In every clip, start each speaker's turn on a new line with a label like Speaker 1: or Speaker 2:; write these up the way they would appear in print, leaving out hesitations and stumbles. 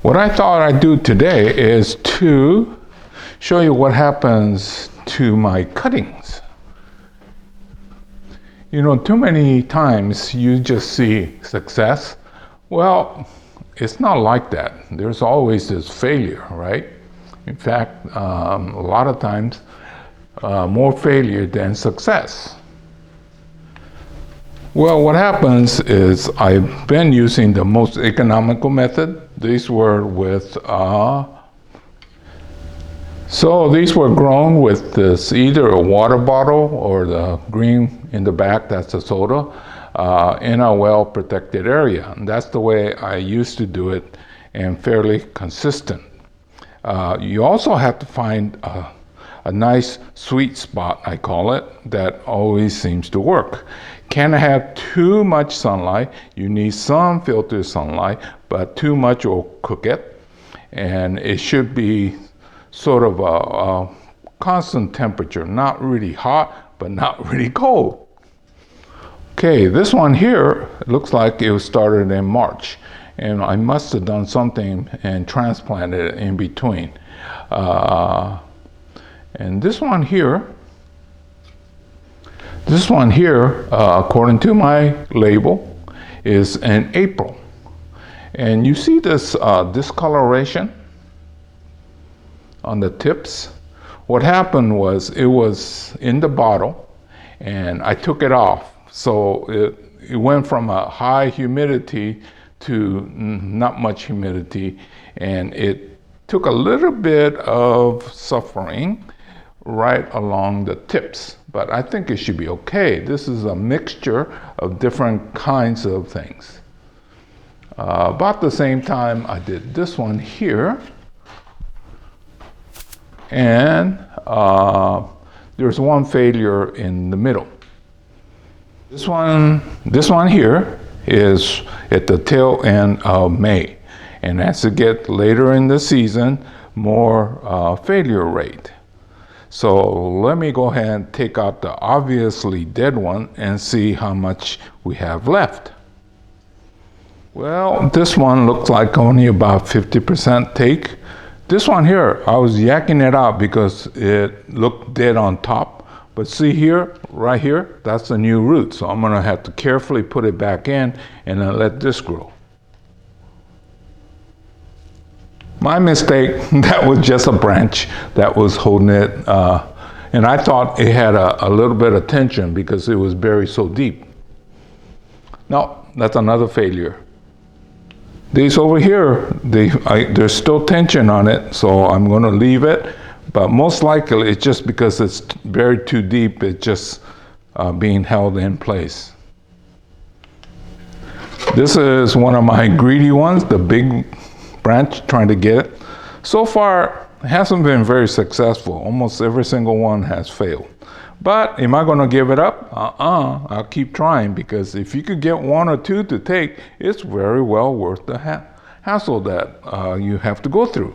Speaker 1: What I thought I'd do today is to show you what happens to my cuttings. You know, too many times you just see success. Well, it's not like that. There's always this failure, right? In fact, a lot of times, more failure than success. Well, what happens is I've been using the most economical method. These were these were grown with this either a water bottle or the green in the back, that's the soda, in a well-protected area. And that's the way I used to do it, and fairly consistent. You also have to find a nice sweet spot, I call it, that always seems to work. Can't have too much sunlight. You need some filtered sunlight, but too much will cook it. And it should be sort of a constant temperature, not really hot, but not really cold. Okay, this one here, it looks like it was started in March, and I must have done something and transplanted it in between. And this one here, according to my label, is in April. And you see this discoloration on the tips. What happened was it was in the bottle and I took it off. So it went from a high humidity to not much humidity, and it took a little bit of suffering right along the tips, but I think it should be okay. This is a mixture of different kinds of things. About the same time I did this one here, and there's one failure in the middle. This one here is at the tail end of May, and as it gets later in the season, more failure rate. So let me go ahead and take out the obviously dead one and see how much we have left. Well, this one looks like only about 50% take. This one here, I was yakking it out because it looked dead on top. But see here, right here, that's a new root. So I'm gonna have to carefully put it back in and then let this grow. My mistake, that was just a branch that was holding it. And I thought it had a little bit of tension because it was buried so deep. No, that's another failure. These over here, there's still tension on it, so I'm gonna leave it. But most likely it's just because it's buried too deep, it's just being held in place. This is one of my greedy ones, the big branch, trying to get it. So far, it hasn't been very successful. Almost every single one has failed. But am I going to give it up? I'll keep trying, because if you could get one or two to take, it's very well worth the hassle that you have to go through.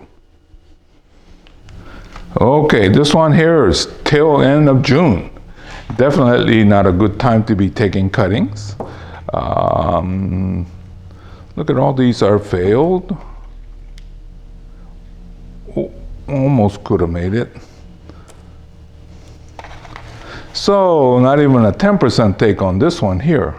Speaker 1: Okay, this one here is tail end of June. Definitely not a good time to be taking cuttings. Look at all these are failed. Almost could have made it. So not even a 10% take on this one here.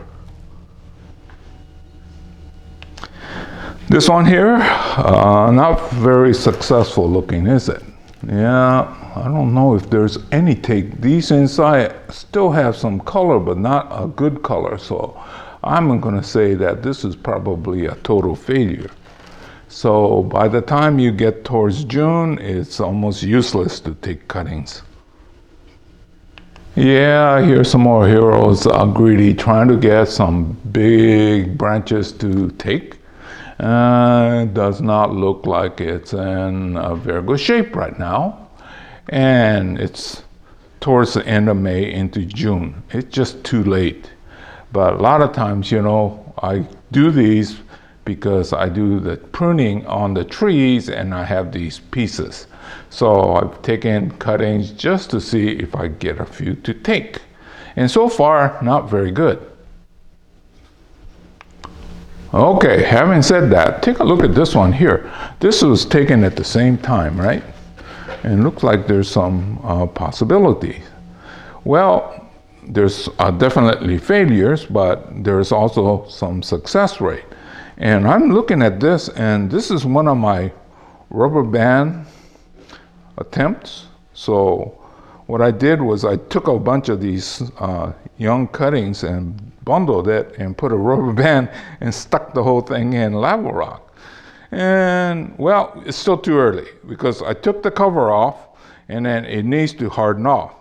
Speaker 1: This one here, not very successful looking, is it? Yeah, I don't know if there's any take. These inside still have some color, but not a good color. So I'm going to say that this is probably a total failure. So by the time you get towards June, it's almost useless to take cuttings. Yeah, here's some more heroes greedy, trying to get some big branches to take. It does not look like it's in a very good shape right now. And it's towards the end of May into June. It's just too late. But a lot of times, you know, I do these because I do the pruning on the trees and I have these pieces. So I've taken cuttings just to see if I get a few to take. And so far, not very good. Okay, having said that, take a look at this one here. This was taken at the same time, right? And it looks like there's some possibility. Well, there's definitely failures, but there's also some success rate. And I'm looking at this, and this is one of my rubber band attempts. So what I did was I took a bunch of these young cuttings and bundled it and put a rubber band and stuck the whole thing in lava rock. And well, it's still too early because I took the cover off and then it needs to harden off.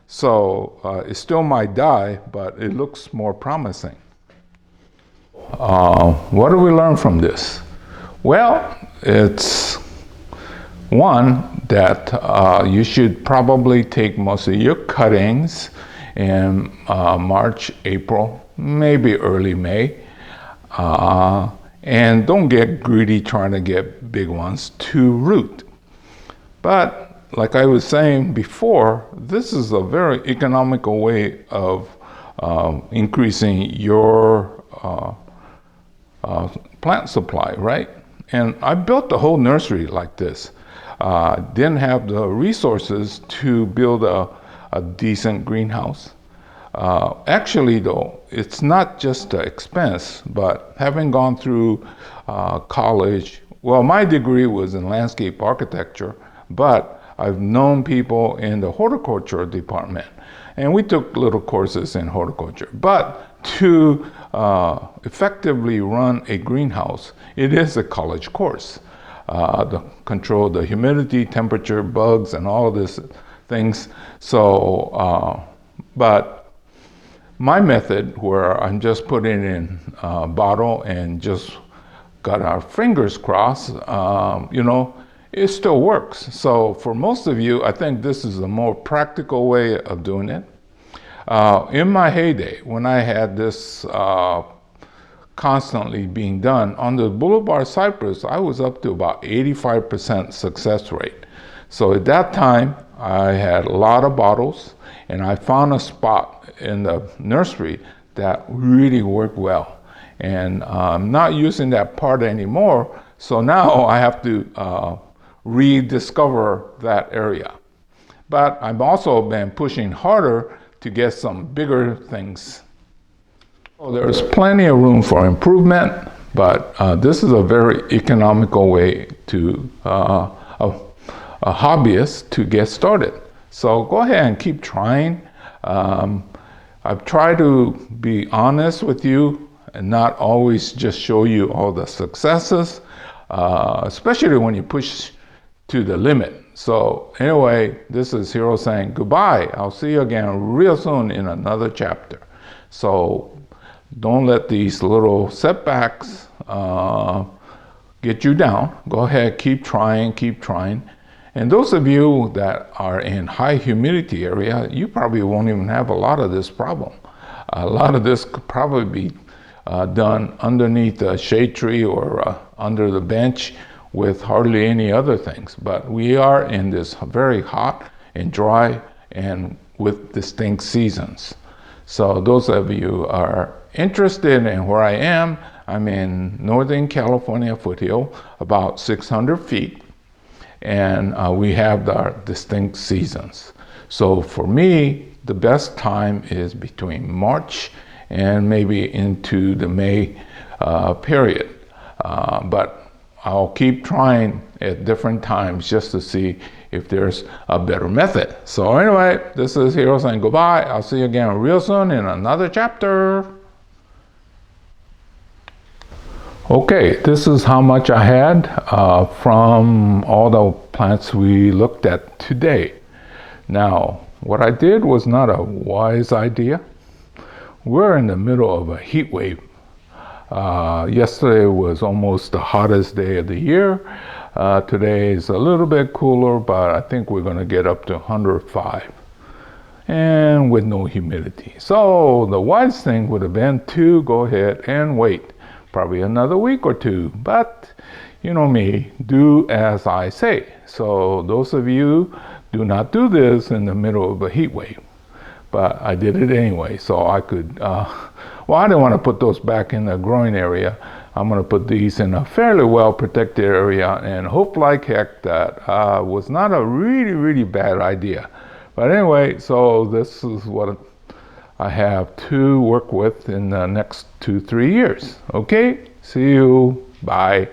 Speaker 1: So it still might die, but it looks more promising. What do we learn from this? Well, it's one that you should probably take most of your cuttings in March, April, maybe early May. And don't get greedy trying to get big ones to root. But like I was saying before, this is a very economical way of increasing your plant supply, right? And I built the whole nursery like this. Didn't have the resources to build a decent greenhouse. Actually, though, it's not just the expense, but having gone through college, well, my degree was in landscape architecture, but I've known people in the horticulture department, and we took little courses in horticulture. But to effectively run a greenhouse, it is a college course. To control the humidity, temperature, bugs, and all of these things. So, but my method, where I'm just putting in a bottle and just got our fingers crossed, it still works. So for most of you, I think this is a more practical way of doing it. In my heyday, when I had this constantly being done, on the Boulevard Cypress, I was up to about 85% success rate. So at that time, I had a lot of bottles, and I found a spot in the nursery that really worked well. And I'm not using that part anymore, so now I have to rediscover that area. But I've also been pushing harder to get some bigger things. So there's plenty of room for improvement, but this is a very economical way to a hobbyist to get started. So go ahead and keep trying. I've tried to be honest with you and not always just show you all the successes, especially when you push to the limit. So anyway, this is Hiro saying goodbye. I'll see you again real soon in another chapter. So don't let these little setbacks get you down. Go ahead, keep trying, keep trying. And those of you that are in high humidity area, you probably won't even have a lot of this problem. A lot of this could probably be done underneath a shade tree or under the bench with hardly any other things. But we are in this very hot and dry and with distinct seasons. So those of you are interested in where I am, I'm in Northern California foothill, about 600 feet. And we have our distinct seasons. So for me, the best time is between March and maybe into the May period. But I'll keep trying at different times just to see if there's a better method. So anyway, this is Hiro saying goodbye. I'll see you again real soon in another chapter. Okay, this is how much I had from all the plants we looked at today. Now, what I did was not a wise idea. We're in the middle of a heat wave. Yesterday was almost the hottest day of the year. Today is a little bit cooler, but I think we're going to get up to 105. And with no humidity. So the wise thing would have been to go ahead and wait. Probably another week or two, but you know me, do as I say. So those of you, do not do this in the middle of a heat wave. But I did it anyway, so I could, well, I didn't want to put those back in the growing area I'm going to put these in a fairly well protected area and hope like heck that was not a really bad idea. But anyway, so this is what I have to work with in the next 2-3 years. Okay, see you. Bye.